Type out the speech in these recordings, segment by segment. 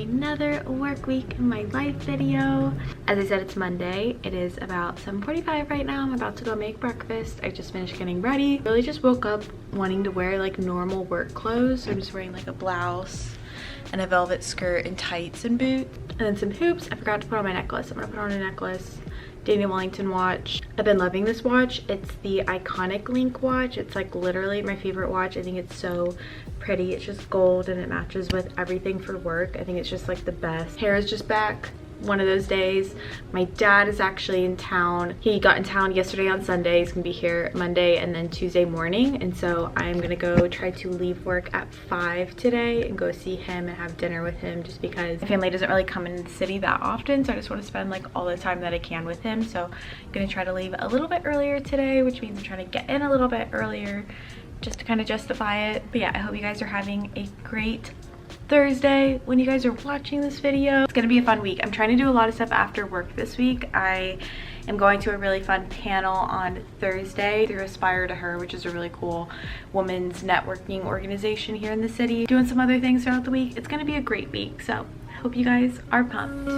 another work week in my life video. As I said, it's Monday. It is about 7:45 right now. I'm about to go make breakfast. I just finished getting ready. Really just woke up wanting to wear like normal work clothes. So I'm just wearing like a blouse and a velvet skirt and tights and boots. And then some hoops. I forgot to put on my necklace. I'm gonna put on a necklace. Daniel Wellington watch. I've been loving this watch. It's the Iconic Link watch. It's like literally my favorite watch. I think it's so pretty. It's just gold and it matches with everything for work. I think it's just like the best. Hair is just back. One of those days. My dad is actually in town. He got in town yesterday on Sunday. He's gonna be here Monday and then Tuesday morning. And so I'm gonna go try to leave work at 5 today and go see him and have dinner with him, just because my family doesn't really come into the city that often. So I just want to spend like all the time that I can with him. So I'm gonna try to leave a little bit earlier today, which means I'm trying to get in a little bit earlier just to kind of justify it. But yeah, I hope you guys are having a great Thursday when you guys are watching this video. It's gonna be a fun week. I'm trying to do a lot of stuff after work this week. I am going to a really fun panel on Thursday through Aspire to Her, which is a really cool women's networking organization here in the city. Doing some other things throughout the week. It's gonna be a great week, so I hope you guys are pumped.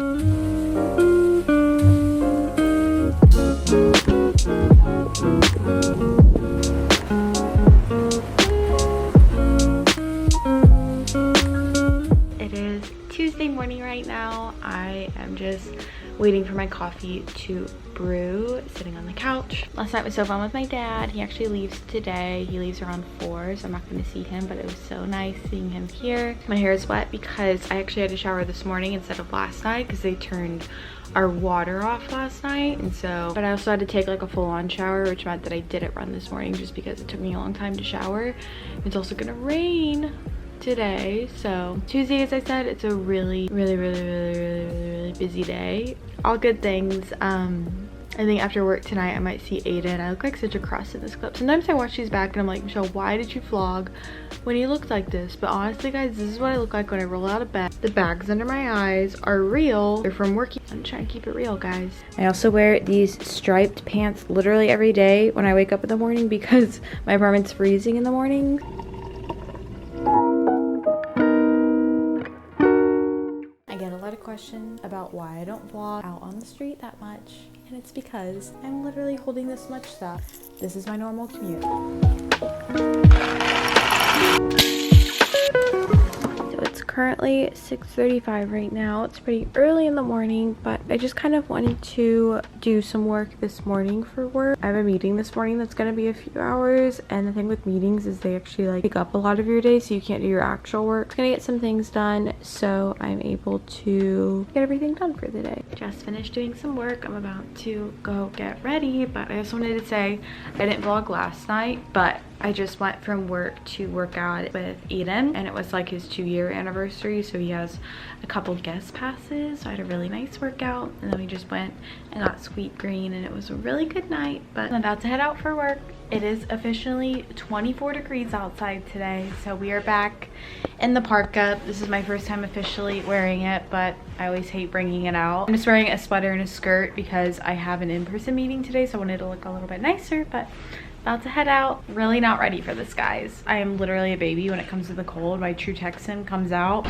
Tuesday morning right now. I am just waiting for my coffee to brew, sitting on the couch. Last night was so fun with my dad. He actually leaves today. He leaves around 4, so I'm not going to see him, but it was so nice seeing him here. My hair is wet because I actually had to shower this morning instead of last night because they turned our water off last night. And so, but I also had to take like a full-on shower, which meant that I didn't run this morning just because it took me a long time to shower. It's also gonna rain today, so Tuesday, as I said, it's a really busy day. All good things. I think after work tonight I might see Aiden. I look like such a crust in this clip. Sometimes I watch these back and I'm like, Michelle, why did you vlog when you looked like this? But honestly guys, this is what I look like when I roll out of bed. The bags under my eyes are real. They're from working. I'm trying to keep it real, guys. I also wear these striped pants literally every day when I wake up in the morning because my apartment's freezing in the morning. Question about why I don't vlog out on the street that much, and it's because I'm literally holding this much stuff. This is my normal commute. So it's currently 6:35 right now. It's pretty early in the morning, but I just kind of wanted to do some work this morning for work. I have a meeting this morning that's going to be a few hours, and the thing with meetings is they actually like take up a lot of your day, so you can't do your actual work. I'm going to get some things done so I'm able to get everything done for the day. Just finished doing some work. I'm about to go get ready, but I just wanted to say I didn't vlog last night, but I just went from work to work out with Aiden, and it was like his 2-year anniversary, so he has a couple guest passes. So I had a really nice workout, and then we just went and got sweet green, and it was a really good night. But I'm about to head out for work. It is officially 24 degrees outside today, so we are back in the parka. This is my first time officially wearing it, but I always hate bringing it out. I'm just wearing a sweater and a skirt because I have an in-person meeting today, so I wanted to look a little bit nicer, but about to head out. Really not ready for this, guys. I am literally a baby when it comes to the cold. My true Texan comes out.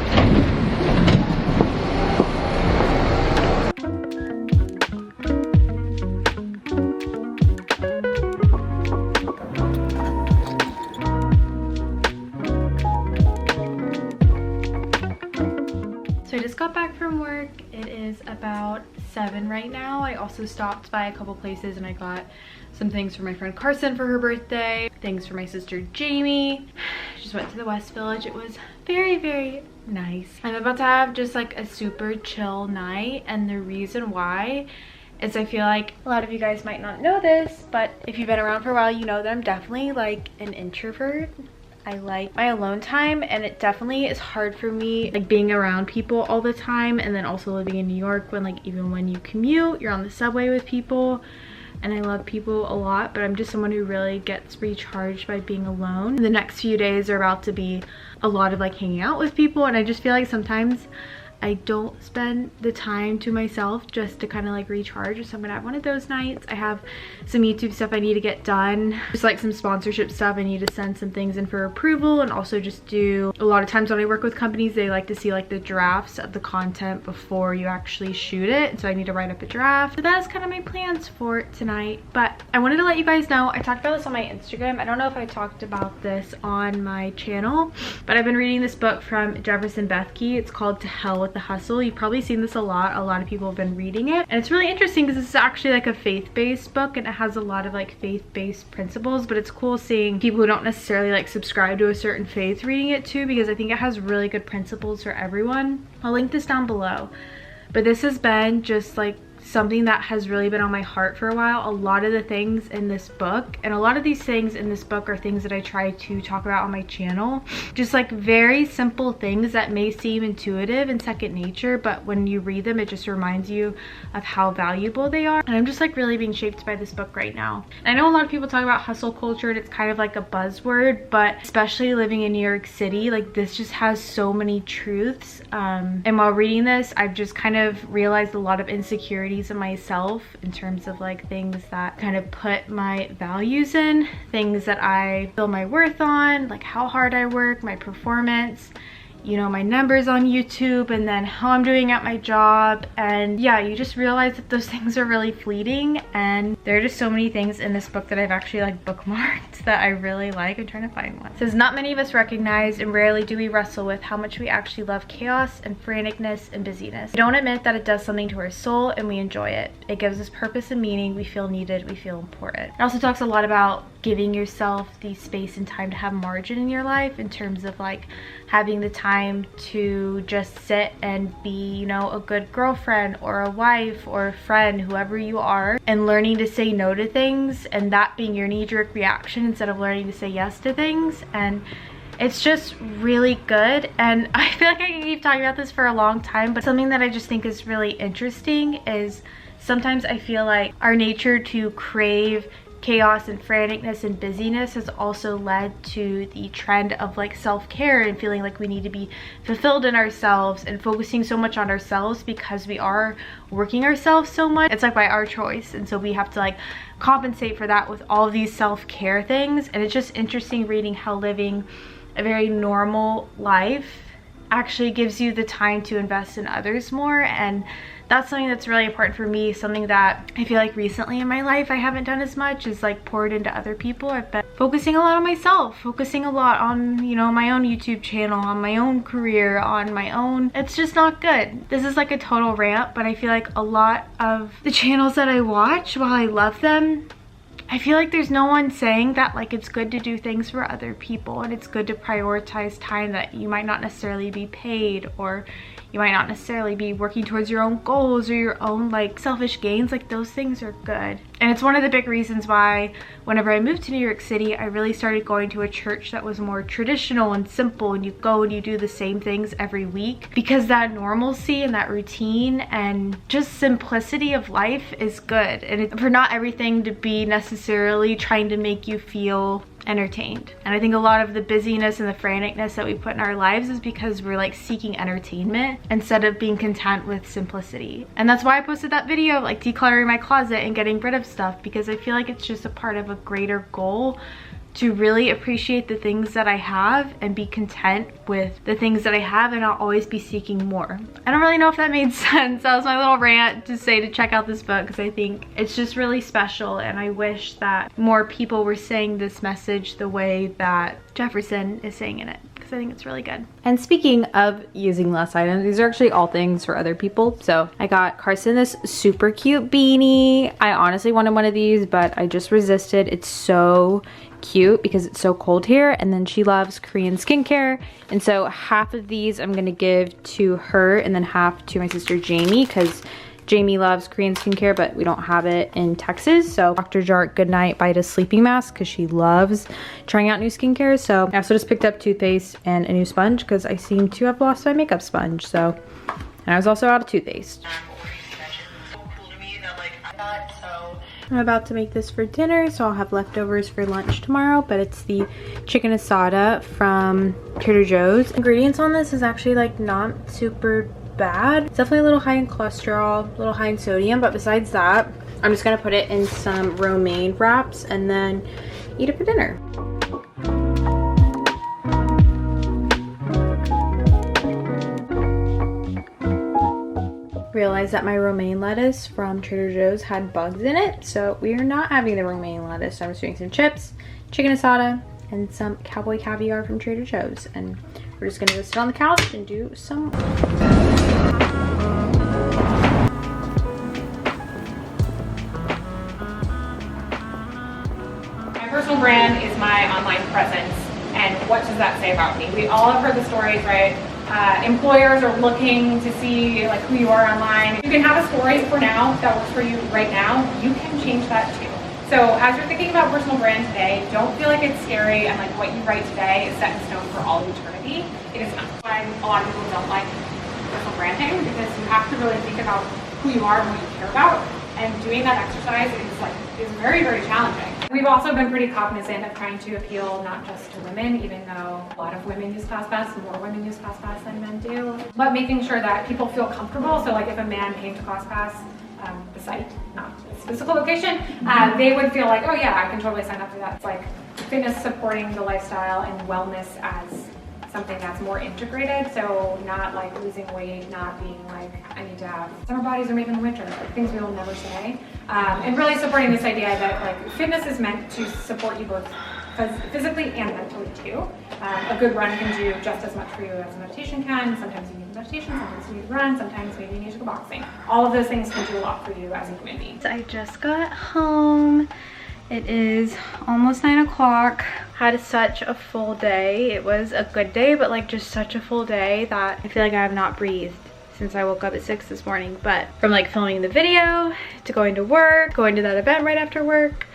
So I just got back from work. It is about 7 right now. I also stopped by a couple places and I got some things for my friend Carson for her birthday, things for my sister Jamie. Just went to the West Village. It was very nice. I'm about to have just like a super chill night, and the reason why is I feel like a lot of you guys might not know this, but if you've been around for a while, you know that I'm definitely like an introvert. I like my alone time, and it definitely is hard for me like being around people all the time, and then also living in New York when like even when you commute, you're on the subway with people. And I love people a lot, but I'm just someone who really gets recharged by being alone. The next few days are about to be a lot of like hanging out with people, and I just feel like sometimes I don't spend the time to myself just to kind of like recharge. So I'm gonna have one of those nights. I have some YouTube stuff I need to get done, just like some sponsorship stuff. I need to send some things in for approval, and also just do, a lot of times when I work with companies, they like to see like the drafts of the content before you actually shoot it. So I need to write up a draft. So that is kind of my plans for tonight. But I wanted to let you guys know, I talked about this on my Instagram. I don't know if I talked about this on my channel, but I've been reading this book from Jefferson Bethke. It's called To Hell with the Hustle. You've probably seen this a lot. A lot of people have been reading it, and it's really interesting because it's actually like a faith-based book, and it has a lot of like faith-based principles. But it's cool seeing people who don't necessarily like subscribe to a certain faith reading it too, because I think it has really good principles for everyone. I'll link this down below. But this has been just like something that has really been on my heart for a while. A lot of the things in this book, and a lot of these things in this book, are things that I try to talk about on my channel. Just like very simple things that may seem intuitive and second nature, but when you read them, it just reminds you of how valuable they are. And I'm just like really being shaped by this book right now. And I know a lot of people talk about hustle culture, and it's kind of like a buzzword, but especially living in New York City, like this just has so many truths. And while reading this, I've just kind of realized a lot of insecurities in myself in terms of like things that kind of put my values in, things that I feel my worth on, like how hard I work, my performance, you know, my numbers on YouTube, and then how I'm doing at my job. And yeah, you just realize that those things are really fleeting, and there are just so many things in this book that I've actually like bookmarked that I really like. I'm trying to find one. It says, not many of us recognize, and rarely do we wrestle with, how much we actually love chaos and franticness and busyness. We don't admit that it does something to our soul, and we enjoy it. It gives us purpose and meaning. We feel needed, we feel important. It also talks a lot about giving yourself the space and time to have margin in your life, in terms of like having the time to just sit and be, you know, a good girlfriend or a wife or a friend, whoever you are, and learning to say no to things, and that being your knee-jerk reaction instead of learning to say yes to things. And it's just really good. And I feel like I can keep talking about this for a long time, but something that I just think is really interesting is sometimes I feel like our nature to crave chaos and franticness and busyness has also led to the trend of like self-care and feeling like we need to be fulfilled in ourselves and focusing so much on ourselves because we are working ourselves so much. It's like by our choice, and so we have to like compensate for that with all of these self-care things. And it's just interesting reading how living a very normal life actually gives you the time to invest in others more. And that's something that's really important for me. Something that I feel like recently in my life I haven't done as much is like poured into other people. I've been focusing a lot on myself, focusing a lot on, you know, my own YouTube channel, on my own career, on my own. It's just not good. This is like a total rant, but I feel like a lot of the channels that I watch, while I love them, I feel like there's no one saying that like it's good to do things for other people, and it's good to prioritize time that you might not necessarily be paid, or you might not necessarily be working towards your own goals or your own like selfish gains. Like those things are good. And it's one of the big reasons why whenever I moved to New York City, I really started going to a church that was more traditional and simple, and you go and you do the same things every week, because that normalcy and that routine and just simplicity of life is good. And for not everything to be necessarily trying to make you feel entertained. And I think a lot of the busyness and the franticness that we put in our lives is because we're like seeking entertainment instead of being content with simplicity. And that's why I posted that video of like decluttering my closet and getting rid of stuff, because I feel like it's just a part of a greater goal to really appreciate the things that I have and be content with the things that I have, and not always be seeking more. I don't really know if that made sense. That was my little rant to say to check out this book, because I think it's just really special, and I wish that more people were saying this message the way that Jefferson is saying in it. I think it's really good. And speaking of using less items, these are actually all things for other people. So I got Carson this super cute beanie. I honestly wanted one of these, but I just resisted. It's so cute because it's so cold here, and then she loves Korean skincare, and so half of these I'm gonna give to her and then half to my sister Jamie, because Jamie loves Korean skincare, but we don't have it in Texas. So Dr. Jart Goodnight Vita Sleeping Mask, because she loves trying out new skincare. So I also just picked up toothpaste and a new sponge, because I seem to have lost my makeup sponge. So, and I was also out of toothpaste. I'm about to make this for dinner, so I'll have leftovers for lunch tomorrow, but it's the chicken asada from Trader Joe's. Ingredients on this is actually like not super bad. It's definitely a little high in cholesterol, a little high in sodium, but besides that, I'm just gonna put it in some romaine wraps and then eat it for dinner. Realized that my romaine lettuce from Trader Joe's had bugs in it, so we are not having the romaine lettuce. So I'm just doing some chips, chicken asada, and some cowboy caviar from Trader Joe's, and we're just gonna go sit on the couch and do some. My personal brand is my online presence, and what does that say about me? We all have heard the stories, right? Employers are looking to see like who you are online. You can have a story for now that works for you right now. You can change that too. So as you're thinking about personal brand today, don't feel like it's scary and like what you write today is set in stone for all of eternity. It is not. Why a lot of people don't like personal branding, because you have to really think about who you are and what you care about. And doing that exercise is very, very challenging. We've also been pretty cognizant of trying to appeal not just to women, even though a lot of women use ClassPass, more women use ClassPass than men do, but making sure that people feel comfortable. So like if a man came to ClassPass, the site, not its physical location, they would feel like, oh yeah, I can totally sign up for that. It's like fitness supporting the lifestyle and wellness as something that's more integrated, so not like losing weight, not being like, I need to have summer bodies or maybe in the winter, like things we will never say. And really supporting this idea that like fitness is meant to support you both physically and mentally too. A good run can do just as much for you as a meditation can. Sometimes you need meditation, sometimes you need to run, sometimes maybe you need to go boxing. All of those things can do a lot for you as a human being. I just got home. It is almost 9 o'clock. Had such a full day. It was a good day, but like just such a full day that I feel like I have not breathed since I woke up at 6 this morning. But from like filming the video to going to work, going to that event right after work,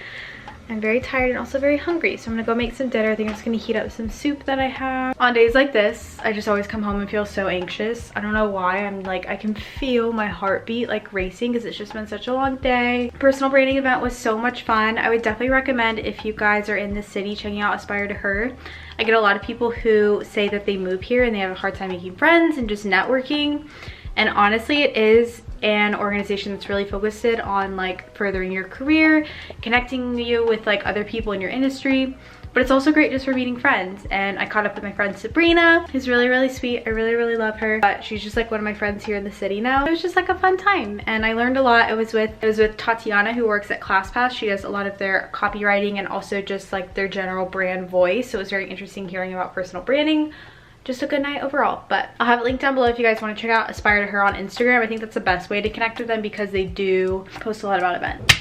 I'm very tired and also very hungry. So I'm gonna go make some dinner. I think I'm just gonna heat up some soup that I have. On days like this, I just always come home and feel so anxious. I don't know why. I'm like, I can feel my heartbeat like racing because it's just been such a long day. Personal branding event was so much fun. I would definitely recommend, if you guys are in the city, checking out Aspire to Her. I get a lot of people who say that they move here and they have a hard time making friends and just networking. And honestly, it is an organization that's really focused on like furthering your career, connecting you with like other people in your industry, but it's also great just for meeting friends. And I caught up with my friend Sabrina, who's really, really sweet. I really, really love her. But she's just like one of my friends here in the city now. It was just like a fun time and I learned a lot. It was with Tatiana, who works at ClassPass. She does a lot of their copywriting and also just like their general brand voice. So it was very interesting hearing about personal branding. Just a good night overall. But I'll have it linked down below if you guys want to check out Aspire to Her on Instagram. I think that's the best way to connect with them because they do post a lot about events.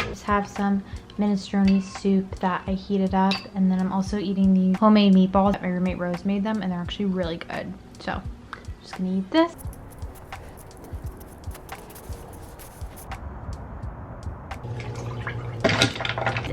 Just have some minestrone soup that I heated up, and then I'm also eating these homemade meatballs that my roommate Rose made them, and they're actually really good. So I'm just gonna eat this.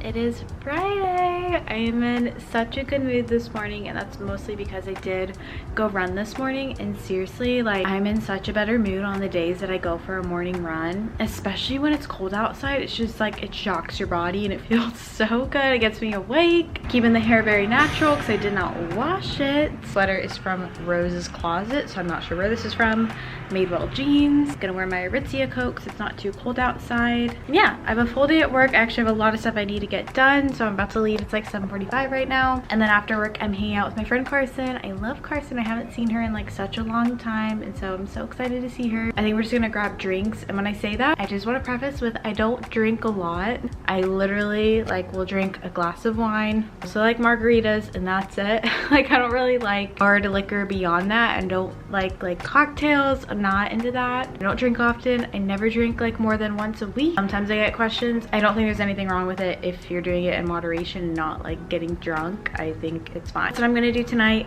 It is Friday. I am in such a good mood this morning, and that's mostly because I did go run this morning. And seriously, like, I'm in such a better mood on the days that I go for a morning run, especially when it's cold outside. It's just like it shocks your body and it feels so good. It gets me awake. Keeping the hair very natural because I did not wash it. Sweater is from Rose's Closet, so I'm not sure where this is from. Madewell jeans. Gonna wear my Aritzia coat because it's not too cold outside. And yeah, I have a full day at work. I actually have a lot of stuff I need to get done, so I'm about to leave. It's like 7:45 right now, and then after work I'm hanging out with my friend Carson. I love Carson. I haven't seen her in like such a long time, and so I'm so excited to see her. I think we're just gonna grab drinks, and when I say that, I just want to preface with I don't drink a lot. I literally like will drink a glass of wine, also like margaritas, and that's it. Like I don't really like hard liquor beyond that, and don't like cocktails. I'm not into that. I don't drink often. I never drink like more than once a week. Sometimes I get questions. I don't think there's anything wrong with it if you're doing it in moderation and not like getting drunk. I think it's fine. That's what I'm gonna do tonight.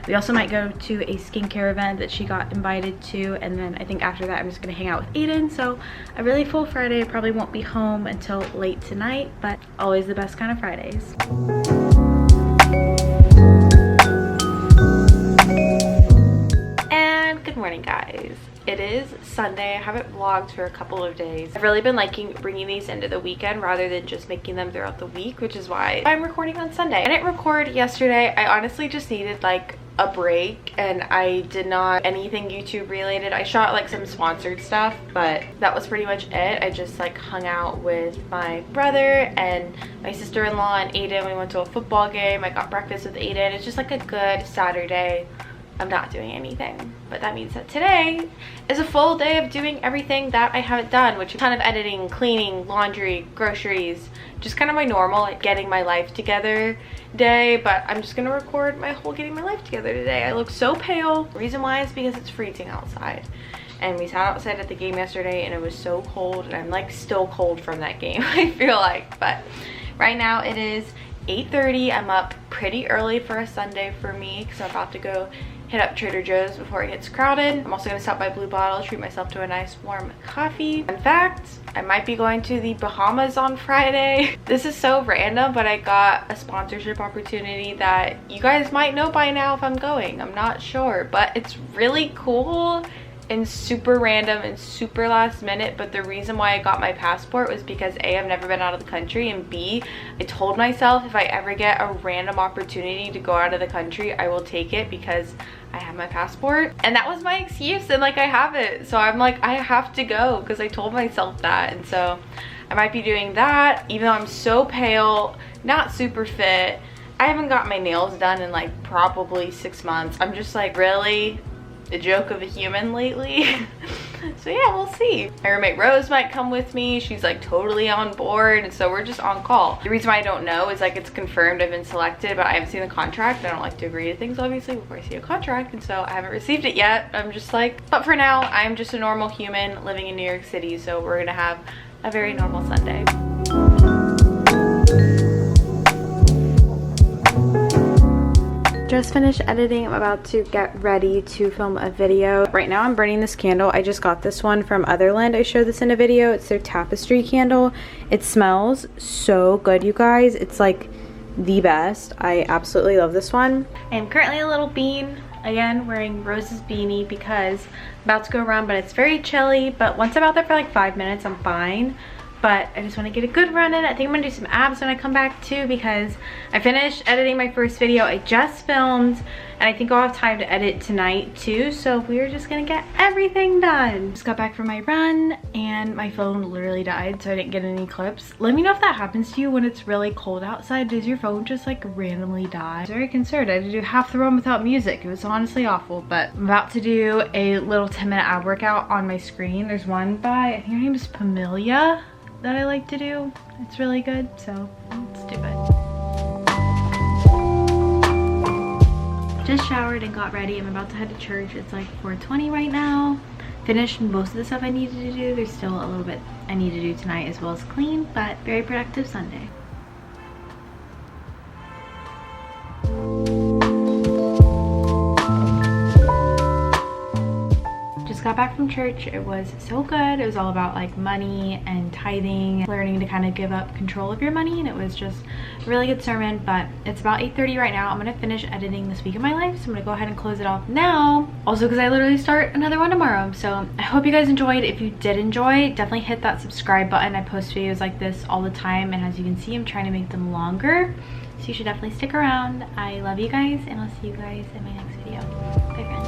We also might go to a skincare event that she got invited to, and then I think after that I'm just gonna hang out with Aiden. So a really full Friday. I probably won't be home until late tonight, but always the best kind of Fridays. And good morning, guys. It is Sunday. I haven't vlogged for a couple of days. I've really been liking bringing these into the weekend rather than just making them throughout the week, which is why I'm recording on Sunday. I didn't record yesterday. I honestly just needed like a break and I did not anything YouTube related. I shot like some sponsored stuff, but that was pretty much it. I just like hung out with my brother and my sister-in-law and Aiden. We went to a football game. I got breakfast with Aiden. It's just like a good Saturday. I'm not doing anything, but that means that today is a full day of doing everything that I haven't done, which is kind of editing, cleaning, laundry, groceries, just kind of my normal like getting my life together day. But I'm just gonna record my whole getting my life together today. I look so pale. Reason why is because it's freezing outside, and we sat outside at the game yesterday and it was so cold, and I'm like still cold from that game. I feel like, but right now it is 8:30. I'm up pretty early for a Sunday for me because I'm about to go hit up Trader Joe's before it gets crowded. I'm also gonna stop by Blue Bottle, treat myself to a nice warm coffee. In fact, I might be going to the Bahamas on Friday. This is so random, but I got a sponsorship opportunity that you guys might know by now if I'm going. I'm not sure, but it's really cool and super random and super last minute. But the reason why I got my passport was because A, I've never been out of the country, and B, I told myself if I ever get a random opportunity to go out of the country, I will take it because I have my passport. And that was my excuse, and like I have it, so I'm like I have to go because I told myself that. And so I might be doing that, even though I'm so pale, not super fit. I haven't got my nails done in like probably 6 months. I'm just like really the joke of a human lately. So yeah, we'll see. My roommate Rose might come with me. She's like totally on board, and so we're just on call. The reason why I don't know is like it's confirmed I've been selected, but I haven't seen the contract. I don't like to agree to things obviously before I see a contract, and so I haven't received it yet. I'm just like, but for now I'm just a normal human living in New York City, so we're gonna have a very normal Sunday. Just finished editing. I'm about to get ready to film a video. Right now I'm burning this candle. I just got this one from Otherland. I showed this in a video. It's their tapestry candle. It smells so good, you guys. It's like the best. I absolutely love this one. I am currently a little bean, again wearing Rose's beanie because I'm about to go run, but it's very chilly. But once I'm out there for like 5 minutes, I'm fine. But I just want to get a good run in. I think I'm gonna do some abs when I come back too, because I finished editing my first video I just filmed, and I think I'll have time to edit tonight too. So we're just gonna get everything done. Just got back from my run and my phone literally died, so I didn't get any clips. Let me know if that happens to you when it's really cold outside. Does your phone just like randomly die? I was very concerned. I had to do half the run without music. It was honestly awful. But I'm about to do a little 10-minute ab workout on my screen. There's one by, I think her name is Pamelia, that I like to do. It's really good, so let's do it. Just showered and got ready. I'm about to head to church. It's like 4:20 right now. Finished most of the stuff I needed to do. There's still a little bit I need to do tonight as well as clean, but very productive Sunday. Got back from church. It was so good. It was all about like money and tithing, learning to kind of give up control of your money, and it was just a really good sermon. But it's about 8:30 right now. I'm gonna finish editing this week of my life, so I'm gonna go ahead and close it off now, also because I literally start another one tomorrow. So I hope you guys enjoyed. If you did enjoy, definitely hit that subscribe button. I post videos like this all the time, and as you can see, I'm trying to make them longer, so you should definitely stick around. I love you guys, and I'll see you guys in my next video. Bye friends.